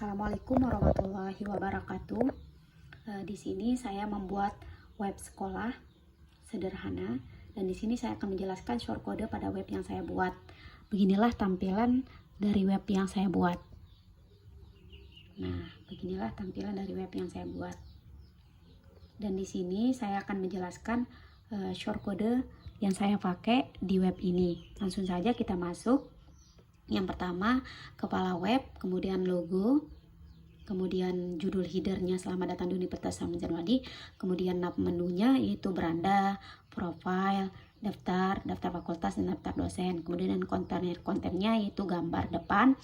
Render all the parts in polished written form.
Assalamualaikum warahmatullahi wabarakatuh. Di sini saya membuat web sekolah sederhana dan di sini saya akan menjelaskan shortcode pada web yang saya buat. Beginilah tampilan dari web yang saya buat. Nah, beginilah tampilan dari web yang saya buat. Dan di sini saya akan menjelaskan shortcode yang saya pakai di web ini. Langsung saja kita masuk. Yang pertama, kepala web, kemudian logo, kemudian judul headernya selamat datang di Universitas Hamzah Wadi, kemudian nav menunya yaitu beranda, profile, daftar fakultas dan daftar dosen, kemudian kontennya yaitu gambar depan,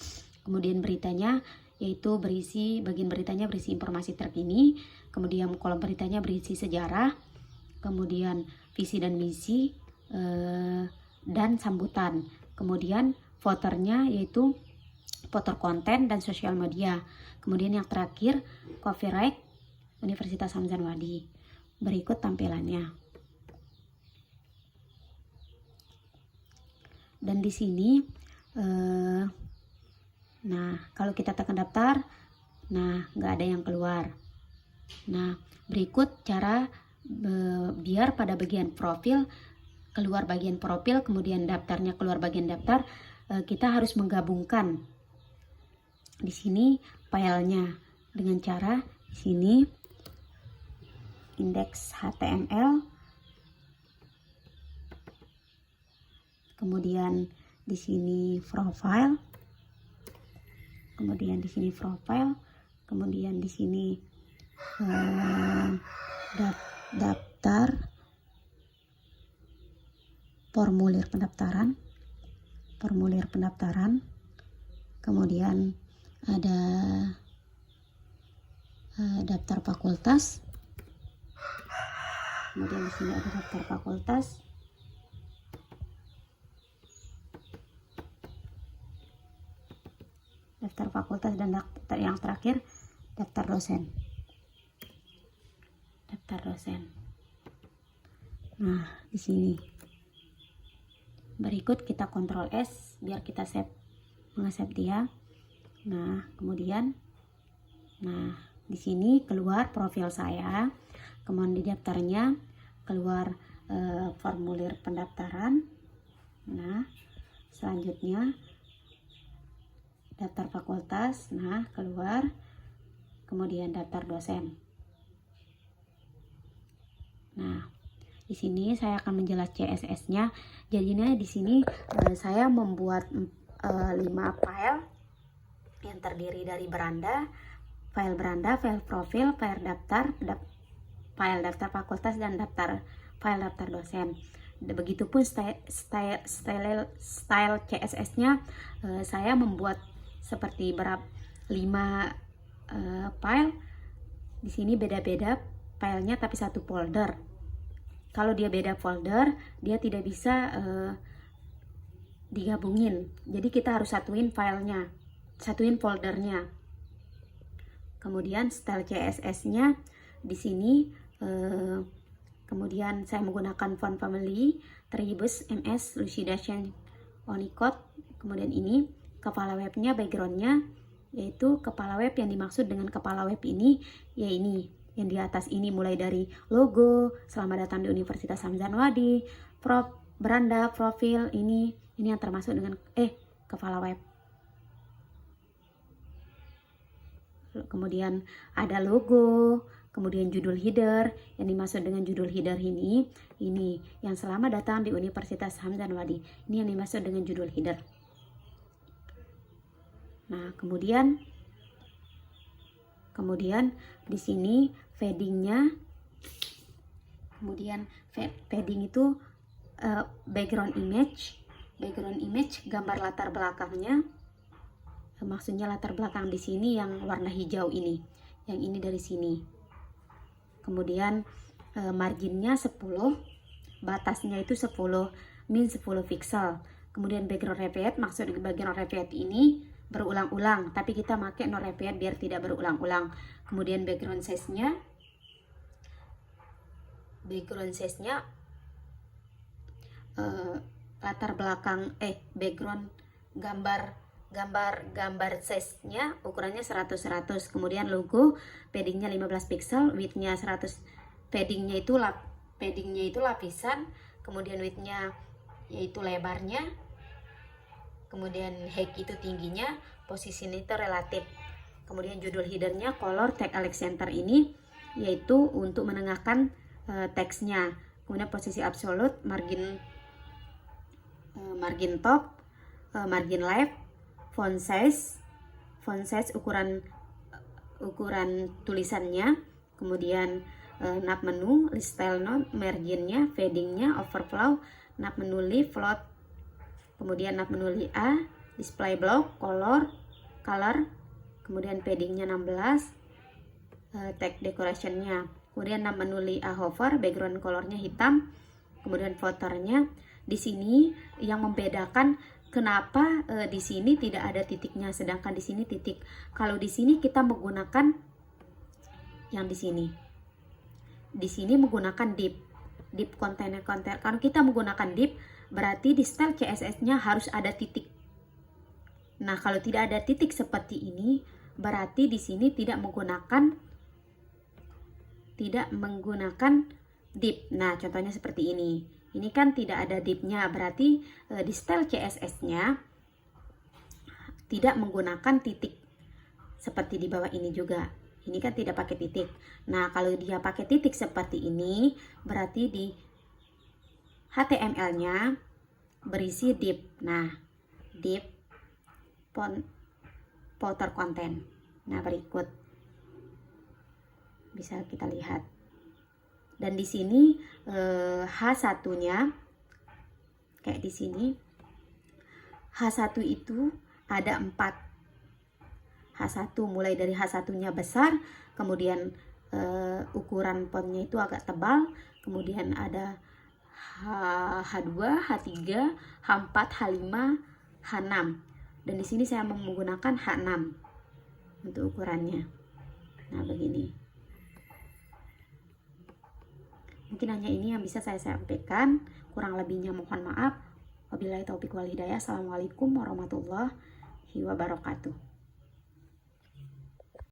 kemudian beritanya yaitu bagian beritanya berisi informasi terkini, kemudian kolom beritanya berisi sejarah, kemudian visi dan misi dan sambutan, kemudian footernya yaitu footer konten dan sosial media. Kemudian yang terakhir copyright Universitas Hamzah Wadi. Berikut tampilannya. Dan di sini nah kalau kita tekan daftar, nah nggak ada yang keluar. Nah berikut cara biar pada bagian profil keluar bagian profil, kemudian daftarnya keluar bagian daftar. Kita harus menggabungkan di sini filenya dengan cara di sini indeks HTML, kemudian di sini profile, kemudian di sini profile, kemudian di sini daftar formulir pendaftaran, kemudian ada daftar fakultas, kemudian di sini ada daftar fakultas, dan daftar yang terakhir daftar dosen. Nah di sini. Berikut kita Ctrl S biar kita nge-save dia. Nah, kemudian di sini keluar profil saya. Kemudian di daftarnya keluar formulir pendaftaran. Nah, selanjutnya daftar fakultas. Nah, keluar. Kemudian daftar dosen. Nah, di sini saya akan menjelaskan CSS-nya. Jadinya di sini saya membuat 5 file yang terdiri dari beranda, file profil, file daftar fakultas dan file daftar dosen. Begitupun style CSS-nya saya membuat seperti 5 file. Di sini beda-beda filenya tapi satu folder. Kalau dia beda folder, dia tidak bisa digabungin. Jadi kita harus satuin filenya, satuin foldernya. Kemudian style CSS-nya di sini, kemudian saya menggunakan font family, Tribus, MS, Lucida, Unicode. Kemudian ini kepala webnya, backgroundnya, yaitu kepala web yang dimaksud dengan kepala web ini, ya ini. Yang di atas ini mulai dari logo, selamat datang di Universitas Hamzah Wadi, beranda, profil, ini yang termasuk dengan kepala web. Kemudian ada logo, kemudian judul header, yang dimaksud dengan judul header ini yang selamat datang di Universitas Hamzah Wadi. Ini yang dimaksud dengan judul header. Nah, kemudian di sini paddingnya, kemudian padding itu background image gambar latar belakangnya, maksudnya latar belakang di sini yang warna hijau ini, yang ini dari sini. Kemudian marginnya 10, batasnya itu 10 min 10 pixel. Kemudian background repeat, maksud background repeat ini berulang-ulang, tapi kita pakai no repeat biar tidak berulang-ulang. Kemudian background size-nya latar belakang background gambar gambar size-nya ukurannya 100 kemudian logo paddingnya 15 pixel, width-nya 100, paddingnya itu lapisan, kemudian width-nya yaitu lebarnya, kemudian height itu tingginya, position itu relatif, kemudian judul headernya color tag Alexander ini yaitu untuk menengahkan teksnya, kemudian posisi absolute, margin top, margin left, font size ukuran tulisannya, kemudian nav menu, list style note, marginnya, fadingnya, overflow, nav menu leaf, float, kemudian nav menu A, display block, color, kemudian paddingnya 16, tag decorationnya, kemudian nav menu A hover, background colornya hitam, kemudian footernya. Di sini yang membedakan kenapa di sini tidak ada titiknya, sedangkan di sini titik. Kalau di sini kita menggunakan yang di sini menggunakan div kontainer. Kalau kita menggunakan div, berarti di style CSS-nya harus ada titik. Nah, kalau tidak ada titik seperti ini, berarti di sini tidak menggunakan div. Nah, contohnya seperti ini. Ini kan tidak ada div-nya, berarti di style CSS-nya tidak menggunakan titik. Seperti di bawah ini juga. Ini kan tidak pakai titik. Nah, kalau dia pakai titik seperti ini, berarti di HTML-nya berisi div. Nah, div footer content. Nah, berikut bisa kita lihat. Dan di sini H1-nya kayak di sini. H1 itu ada 4. H1 mulai dari H1-nya besar, kemudian ukuran fontnya itu agak tebal, kemudian ada H2, H3, H4, H5, H6. Dan di sini saya menggunakan H6 untuk ukurannya. Nah, begini. Mungkin hanya ini yang bisa saya sampaikan, kurang lebihnya mohon maaf. Wabillahi taufiq wal hidayah. Assalamualaikum warahmatullahi wabarakatuh.